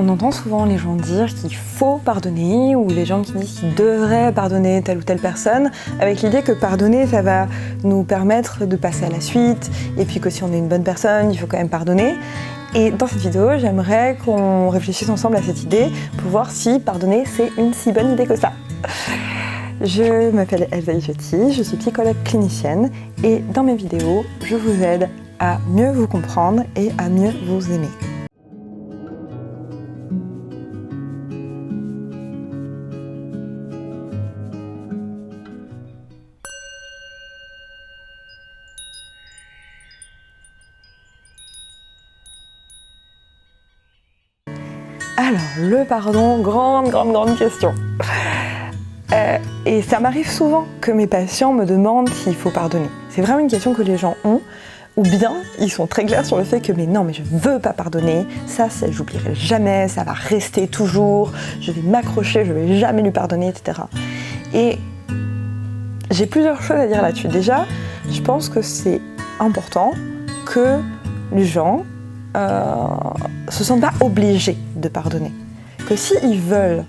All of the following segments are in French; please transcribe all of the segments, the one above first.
On entend souvent les gens dire qu'il faut pardonner ou les gens qui disent qu'ils devraient pardonner telle ou telle personne avec l'idée que pardonner, ça va nous permettre de passer à la suite et puis que si on est une bonne personne, il faut quand même pardonner. Et dans cette vidéo, j'aimerais qu'on réfléchisse ensemble à cette idée pour voir si pardonner, c'est une si bonne idée que ça. Je m'appelle Elsa Ijetti, je suis psychologue clinicienne et dans mes vidéos, je vous aide à mieux vous comprendre et à mieux vous aimer. Alors, le pardon, grande question. Et ça m'arrive souvent que mes patients me demandent s'il faut pardonner. C'est vraiment une question que les gens ont, ou bien ils sont très clairs sur le fait que mais non, mais je veux pas pardonner, ça j'oublierai jamais, ça va rester toujours, je vais m'accrocher, je vais jamais lui pardonner, etc. Et j'ai plusieurs choses à dire là-dessus. Déjà, je pense que c'est important que les gens se sentent pas obligés de pardonner. Que s'ils veulent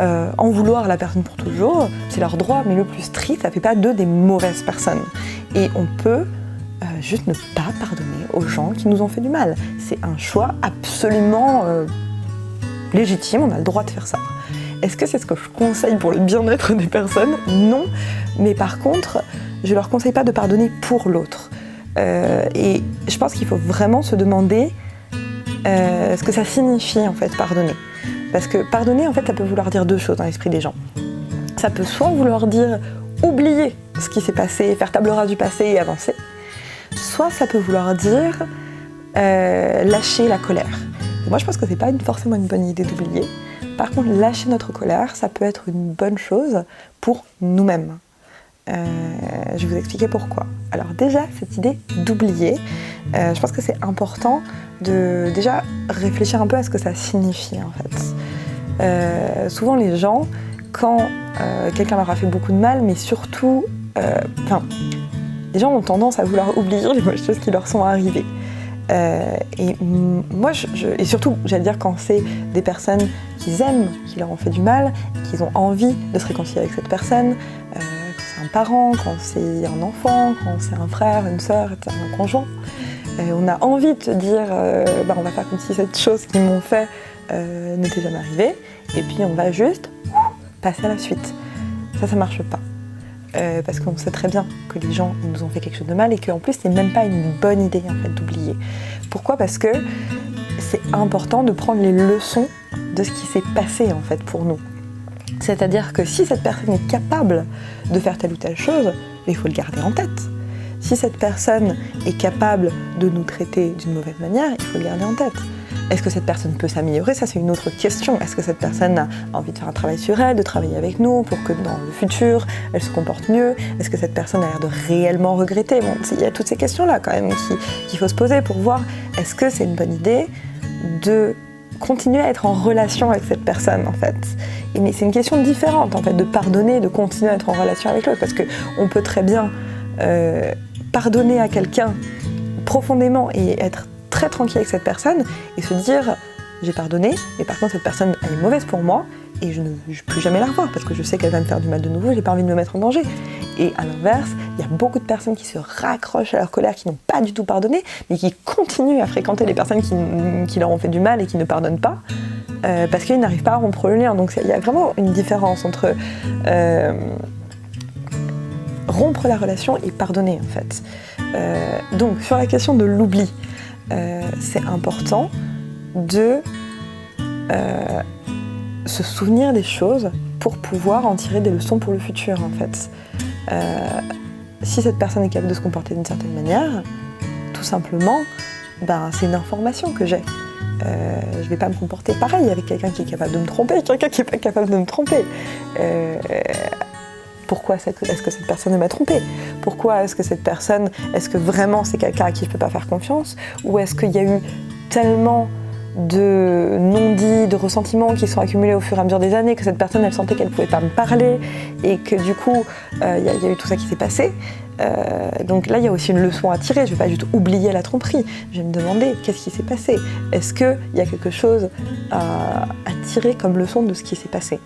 en vouloir à la personne pour toujours, c'est leur droit, mais le plus strict, ça fait pas d'eux des mauvaises personnes. Et on peut juste ne pas pardonner aux gens qui nous ont fait du mal. C'est un choix absolument légitime, on a le droit de faire ça. Est-ce que c'est ce que je conseille pour le bien-être des personnes ? Non, mais par contre, je leur conseille pas de pardonner pour l'autre. Et je pense qu'il faut vraiment se demander ce que ça signifie en fait pardonner. Parce que pardonner en fait ça peut vouloir dire deux choses dans l'esprit des gens. Ça peut soit vouloir dire oublier ce qui s'est passé, faire table rase du passé et avancer. Soit ça peut vouloir dire lâcher la colère. Et moi je pense que c'est pas forcément une bonne idée d'oublier. Par contre lâcher notre colère ça peut être une bonne chose pour nous-mêmes. Je vais vous expliquer pourquoi. Alors déjà, cette idée d'oublier, je pense que c'est important de déjà réfléchir un peu à ce que ça signifie en fait. Souvent les gens, quand quelqu'un leur a fait beaucoup de mal, mais surtout, les gens ont tendance à vouloir oublier les mauvaises choses qui leur sont arrivées. Et moi, et surtout, j'allais dire quand c'est des personnes qu'ils aiment, qui leur ont fait du mal, qu'ils ont envie de se réconcilier avec cette personne, un parent, quand c'est un enfant, quand c'est un frère, une sœur, un conjoint. On a envie de se dire on va faire comme si cette chose qu'ils m'ont fait n'était jamais arrivée, et puis on va juste passer à la suite. Ça marche pas. Parce qu'on sait très bien que les gens ils nous ont fait quelque chose de mal et qu'en plus c'est même pas une bonne idée en fait d'oublier. Pourquoi ? Parce que c'est important de prendre les leçons de ce qui s'est passé en fait pour nous. C'est-à-dire que si cette personne est capable de faire telle ou telle chose, il faut le garder en tête. Si cette personne est capable de nous traiter d'une mauvaise manière, il faut le garder en tête. Est-ce que cette personne peut s'améliorer ? Ça, c'est une autre question. Est-ce que cette personne a envie de faire un travail sur elle, de travailler avec nous pour que dans le futur, elle se comporte mieux ? Est-ce que cette personne a l'air de réellement regretter ? Bon, il y a toutes ces questions-là quand même qu'il faut se poser pour voir est-ce que c'est une bonne idée de continuer à être en relation avec cette personne en fait. Mais c'est une question différente en fait de pardonner, de continuer à être en relation avec l'autre parce qu'on peut très bien pardonner à quelqu'un profondément et être très tranquille avec cette personne et se dire j'ai pardonné mais par contre cette personne elle est mauvaise pour moi et je ne veux plus jamais la revoir parce que je sais qu'elle va me faire du mal de nouveau, j'ai pas envie de me mettre en danger. Et à l'inverse, il y a beaucoup de personnes qui se raccrochent à leur colère, qui n'ont pas du tout pardonné, mais qui continuent à fréquenter les personnes qui leur ont fait du mal et qui ne pardonnent pas, parce qu'ils n'arrivent pas à rompre le lien. Donc il y a vraiment une différence entre rompre la relation et pardonner en fait. Donc sur la question de l'oubli, c'est important de se souvenir des choses pour pouvoir en tirer des leçons pour le futur en fait. Si cette personne est capable de se comporter d'une certaine manière, tout simplement, c'est une information que j'ai. Je ne vais pas me comporter pareil avec quelqu'un qui est capable de me tromper, quelqu'un qui n'est pas capable de me tromper. Pourquoi est-ce que cette personne m'a trompée ? Pourquoi est-ce que vraiment c'est quelqu'un à qui je ne peux pas faire confiance ? Ou est-ce qu'il y a eu tellement de non-dits, de ressentiments qui sont accumulés au fur et à mesure des années, que cette personne elle sentait qu'elle ne pouvait pas me parler et que du coup il y a eu tout ça qui s'est passé. Donc là, il y a aussi une leçon à tirer. Je ne vais pas juste oublier la tromperie. Je vais me demander qu'est-ce qui s'est passé. Est-ce qu'il y a quelque chose à tirer comme leçon de ce qui s'est passé?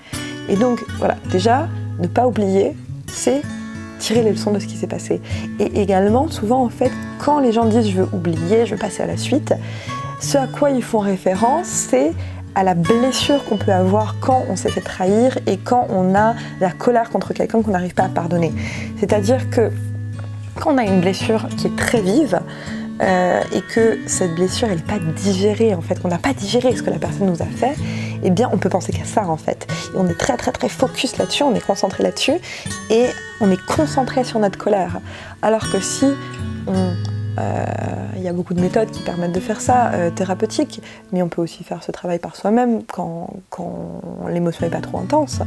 Et donc, voilà, déjà, ne pas oublier, c'est tirer les leçons de ce qui s'est passé. Et également, souvent, en fait, quand les gens disent « je veux oublier, je veux passer à la suite », ce à quoi ils font référence, c'est à la blessure qu'on peut avoir quand on s'est fait trahir et quand on a la colère contre quelqu'un qu'on n'arrive pas à pardonner. C'est-à-dire que quand on a une blessure qui est très vive et que cette blessure elle n'est pas digérée, en fait, qu'on n'a pas digéré ce que la personne nous a fait, eh bien on peut penser qu'à ça en fait. Et on est très très très focus là-dessus, on est concentré là-dessus et on est concentré sur notre colère. Alors que si il y a beaucoup de méthodes qui permettent de faire ça, thérapeutiques, mais on peut aussi faire ce travail par soi-même quand l'émotion n'est pas trop intense.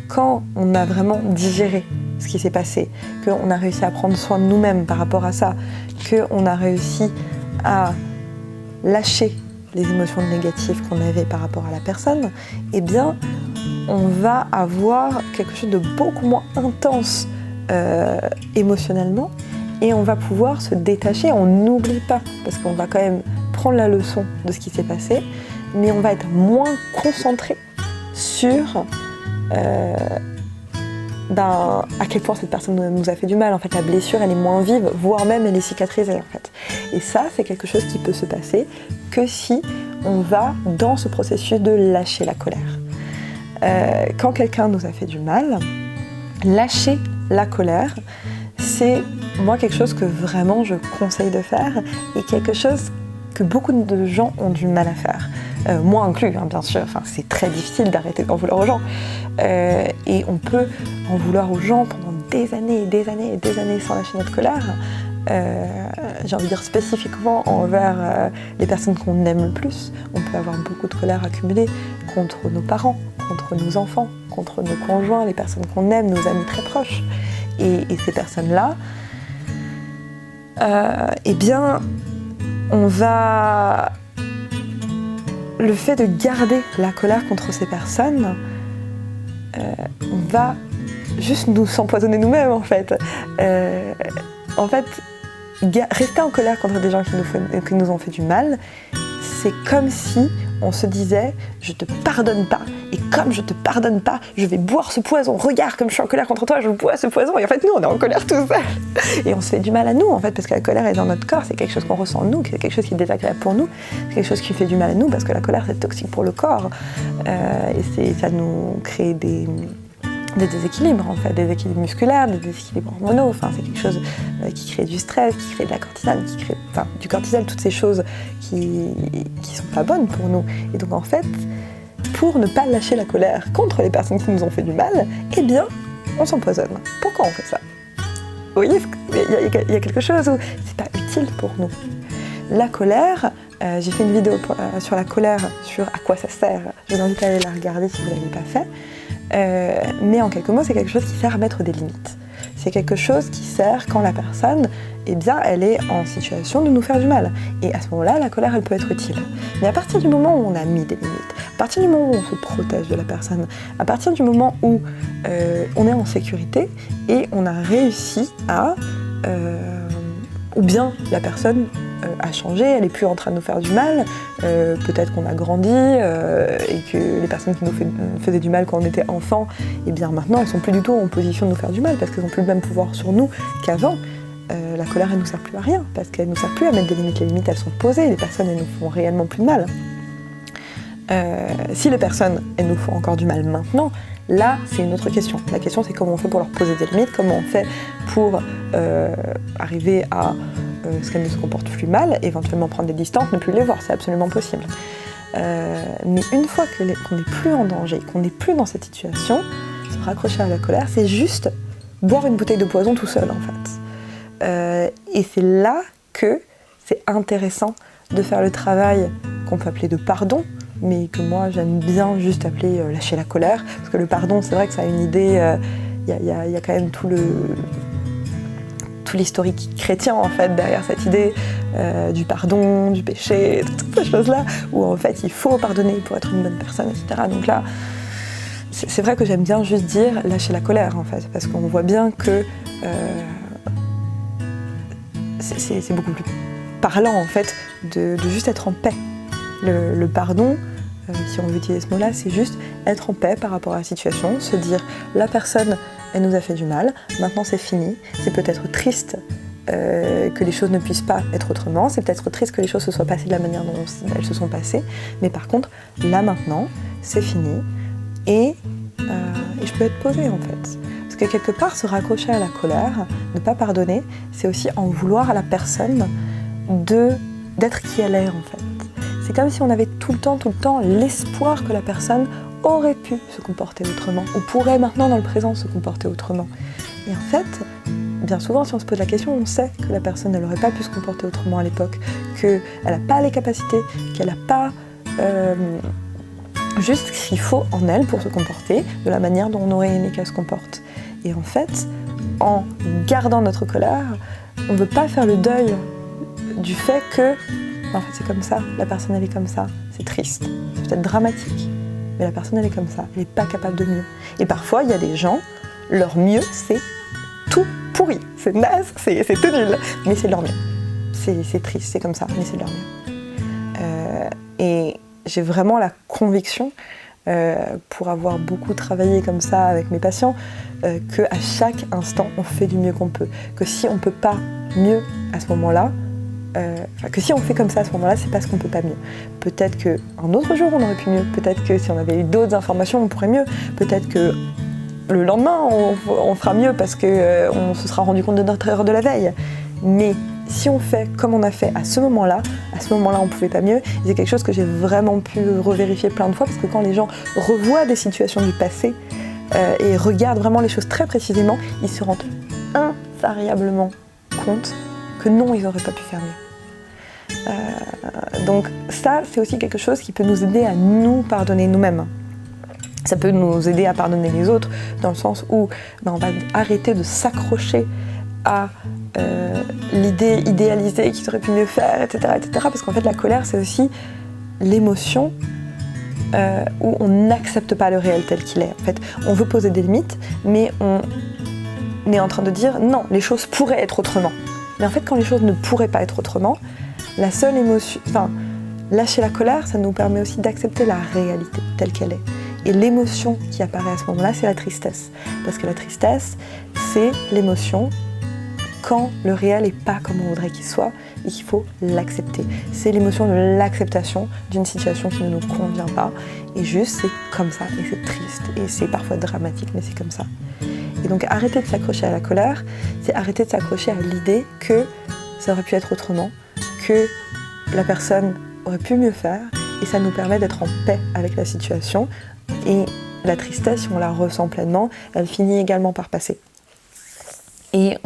Quand on a vraiment digéré ce qui s'est passé, qu'on a réussi à prendre soin de nous-mêmes par rapport à ça, qu'on a réussi à lâcher les émotions négatives qu'on avait par rapport à la personne, eh bien, on va avoir quelque chose de beaucoup moins intense émotionnellement, et on va pouvoir se détacher, on n'oublie pas, parce qu'on va quand même prendre la leçon de ce qui s'est passé, mais on va être moins concentré sur à quel point cette personne nous a fait du mal. En fait, la blessure, elle est moins vive, voire même elle est cicatrisée, en fait. Et ça, c'est quelque chose qui peut se passer que si on va dans ce processus de lâcher la colère. Quand quelqu'un nous a fait du mal, lâcher la colère, c'est moi quelque chose que vraiment je conseille de faire et quelque chose que beaucoup de gens ont du mal à faire. Moi inclus, hein, bien sûr, enfin, c'est très difficile d'arrêter d'en vouloir aux gens. Et on peut en vouloir aux gens pendant des années et des années et des années sans lâcher notre colère. J'ai envie de dire spécifiquement envers les personnes qu'on aime le plus. On peut avoir beaucoup de colère accumulée contre nos parents, contre nos enfants, contre nos conjoints, les personnes qu'on aime, nos amis très proches. Et ces personnes-là, eh bien, on va... Le fait de garder la colère contre ces personnes, on va juste nous s'empoisonner nous-mêmes, en fait. Rester en colère contre des gens qui nous ont fait du mal, c'est comme si on se disait « je te pardonne pas, et comme je te pardonne pas, je vais boire ce poison. Regarde comme je suis en colère contre toi, je bois ce poison. » Et en fait, nous, on est en colère tout seul. Et on se fait du mal à nous, en fait, parce que la colère est dans notre corps, c'est quelque chose qu'on ressent en nous, c'est quelque chose qui est désagréable pour nous, c'est quelque chose qui fait du mal à nous, parce que la colère, c'est toxique pour le corps. Et ça nous crée des déséquilibres, en fait, des déséquilibres musculaires, des déséquilibres hormonaux, enfin, c'est quelque chose qui crée du stress, qui crée de la cortisone, qui crée du cortisol, toutes ces choses qui sont pas bonnes pour nous. Et donc, en fait, pour ne pas lâcher la colère contre les personnes qui nous ont fait du mal, eh bien, on s'empoisonne. Pourquoi on fait ça? Vous voyez, il y a quelque chose où c'est pas utile pour nous. La colère, j'ai fait une vidéo sur la colère, sur à quoi ça sert. Je vous invite à aller la regarder si vous ne l'avez pas fait. Mais en quelques mots, c'est quelque chose qui sert à mettre des limites. C'est quelque chose qui sert quand la personne, eh bien, elle est en situation de nous faire du mal. Et à ce moment-là, la colère, elle peut être utile. Mais à partir du moment où on a mis des limites, à partir du moment où on se protège de la personne, à partir du moment où on est en sécurité et on a réussi à... ou bien la personne a changé, elle n'est plus en train de nous faire du mal, peut-être qu'on a grandi et que les personnes qui nous faisaient du mal quand on était enfant, eh bien maintenant elles ne sont plus du tout en position de nous faire du mal parce qu'elles n'ont plus le même pouvoir sur nous qu'avant. La colère, elle ne nous sert plus à rien parce qu'elle ne nous sert plus à mettre des limites. Les limites, elles sont posées, les personnes, elles nous font réellement plus de mal. Si les personnes, elles nous font encore du mal maintenant, là, c'est une autre question. La question, c'est comment on fait pour leur poser des limites, comment on fait pour arriver à ce qu'elles ne se comportent plus mal, éventuellement prendre des distances, ne plus les voir, c'est absolument possible. Mais une fois qu'on n'est plus en danger, qu'on n'est plus dans cette situation, se raccrocher à la colère, c'est juste boire une bouteille de poison tout seul, en fait. Et c'est là que c'est intéressant de faire le travail qu'on peut appeler de pardon, mais que moi j'aime bien juste appeler lâcher la colère, parce que le pardon, c'est vrai que ça a une idée, il y a quand même tout l'historique chrétien en fait derrière cette idée du pardon, du péché, toutes ces choses-là, où en fait il faut pardonner pour être une bonne personne, etc. Donc là, c'est vrai que j'aime bien juste dire lâcher la colère en fait, parce qu'on voit bien que c'est beaucoup plus parlant en fait de juste être en paix. Le pardon, si on veut utiliser ce mot-là, c'est juste être en paix par rapport à la situation, se dire la personne, elle nous a fait du mal, maintenant c'est fini, c'est peut-être triste que les choses ne puissent pas être autrement, c'est peut-être triste que les choses se soient passées de la manière dont elles se sont passées, mais par contre, là maintenant, c'est fini et je peux être posée en fait. Parce que quelque part, se raccrocher à la colère, ne pas pardonner, c'est aussi en vouloir à la personne d'être qui elle est en fait. C'est comme si on avait tout le temps l'espoir que la personne aurait pu se comporter autrement, ou pourrait maintenant dans le présent se comporter autrement. Et en fait, bien souvent, si on se pose la question, on sait que la personne n'aurait pas pu se comporter autrement à l'époque, qu'elle n'a pas les capacités, qu'elle n'a pas juste ce qu'il faut en elle pour se comporter de la manière dont on aurait aimé qu'elle se comporte. Et en fait, en gardant notre colère, on ne veut pas faire le deuil du fait que en fait c'est comme ça, la personne elle est comme ça, c'est triste, c'est peut-être dramatique, mais la personne elle est comme ça, elle n'est pas capable de mieux. Et parfois il y a des gens, leur mieux c'est tout pourri, c'est naze, c'est tout nul, mais c'est leur mieux. C'est triste, c'est comme ça, mais c'est leur mieux. Et j'ai vraiment la conviction, pour avoir beaucoup travaillé comme ça avec mes patients, qu'à chaque instant on fait du mieux qu'on peut, que si on ne peut pas mieux à ce moment-là, que si on fait comme ça à ce moment-là, c'est parce qu'on ne peut pas mieux. Peut-être qu'un autre jour on aurait pu mieux, peut-être que si on avait eu d'autres informations on pourrait mieux, peut-être que le lendemain on fera mieux parce qu'on se sera rendu compte de notre erreur de la veille. Mais si on fait comme on a fait à ce moment-là on ne pouvait pas mieux. Et c'est quelque chose que j'ai vraiment pu revérifier plein de fois, parce que quand les gens revoient des situations du passé et regardent vraiment les choses très précisément, ils se rendent invariablement compte que non, ils n'auraient pas pu faire mieux. Donc ça, c'est aussi quelque chose qui peut nous aider à nous pardonner nous-mêmes. Ça peut nous aider à pardonner les autres, dans le sens où on va arrêter de s'accrocher à l'idée idéalisée qu'ils auraient pu mieux faire, etc. Parce qu'en fait, la colère, c'est aussi l'émotion où on n'accepte pas le réel tel qu'il est. En fait, on veut poser des limites, mais on est en train de dire non, les choses pourraient être autrement. Mais en fait, quand les choses ne pourraient pas être autrement, la seule émotion, lâcher la colère, ça nous permet aussi d'accepter la réalité telle qu'elle est. Et l'émotion qui apparaît à ce moment-là, c'est la tristesse. Parce que la tristesse, c'est l'émotion quand le réel n'est pas comme on voudrait qu'il soit et qu'il faut l'accepter. C'est l'émotion de l'acceptation d'une situation qui ne nous convient pas. Et juste, c'est comme ça, et c'est triste, et c'est parfois dramatique, mais c'est comme ça. Et donc arrêter de s'accrocher à la colère, c'est arrêter de s'accrocher à l'idée que ça aurait pu être autrement, que la personne aurait pu mieux faire, et ça nous permet d'être en paix avec la situation. Et la tristesse, si on la ressent pleinement, elle finit également par passer. Et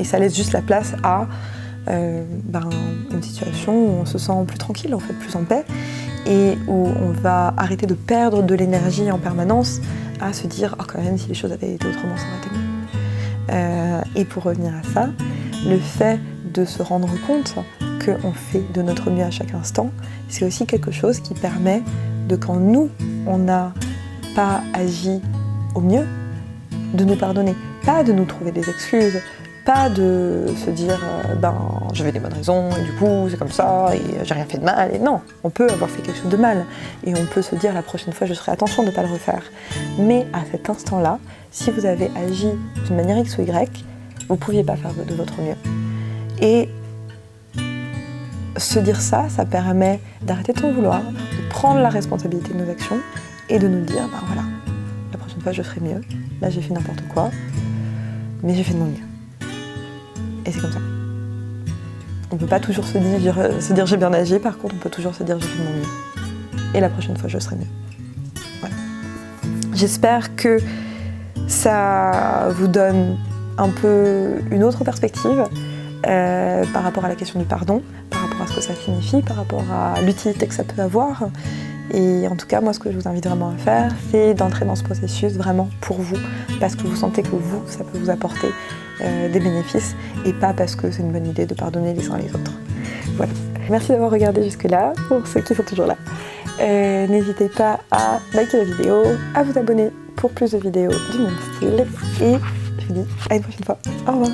ça laisse juste la place à une situation où on se sent plus tranquille, en fait, plus en paix, et où on va arrêter de perdre de l'énergie en permanence à se dire « Oh, quand même, si les choses avaient été autrement, ça aurait été mieux ». Et pour revenir à ça, le fait de se rendre compte qu'on fait de notre mieux à chaque instant, c'est aussi quelque chose qui permet de, quand nous, on n'a pas agi au mieux, de nous pardonner. Pas de nous trouver des excuses, pas de se dire j'avais des bonnes raisons et du coup c'est comme ça et j'ai rien fait de mal. Et non, on peut avoir fait quelque chose de mal et on peut se dire la prochaine fois je ferai attention de ne pas le refaire. Mais à cet instant-là, si vous avez agi d'une manière X ou Y, vous ne pouviez pas faire de votre mieux. Et se dire ça permet d'arrêter de s'en vouloir, de prendre la responsabilité de nos actions et de nous dire voilà, la prochaine fois je ferai mieux, là j'ai fait n'importe quoi, mais j'ai fait de mon mieux. Et c'est comme ça. On ne peut pas toujours se dire j'ai bien agi, par contre on peut toujours se dire j'ai fait de mon mieux. Et la prochaine fois je serai mieux. Voilà. J'espère que ça vous donne un peu une autre perspective par rapport à la question du pardon, par rapport à ce que ça signifie, par rapport à l'utilité que ça peut avoir. Et en tout cas, moi, ce que je vous invite vraiment à faire, c'est d'entrer dans ce processus vraiment pour vous, parce que vous sentez que vous, ça peut vous apporter des bénéfices, et pas parce que c'est une bonne idée de pardonner les uns les autres. Voilà. merci d'avoir regardé jusque-là, pour ceux qui sont toujours là. N'hésitez pas à liker la vidéo, à vous abonner pour plus de vidéos du même style. Et je vous dis à une prochaine fois. Au revoir.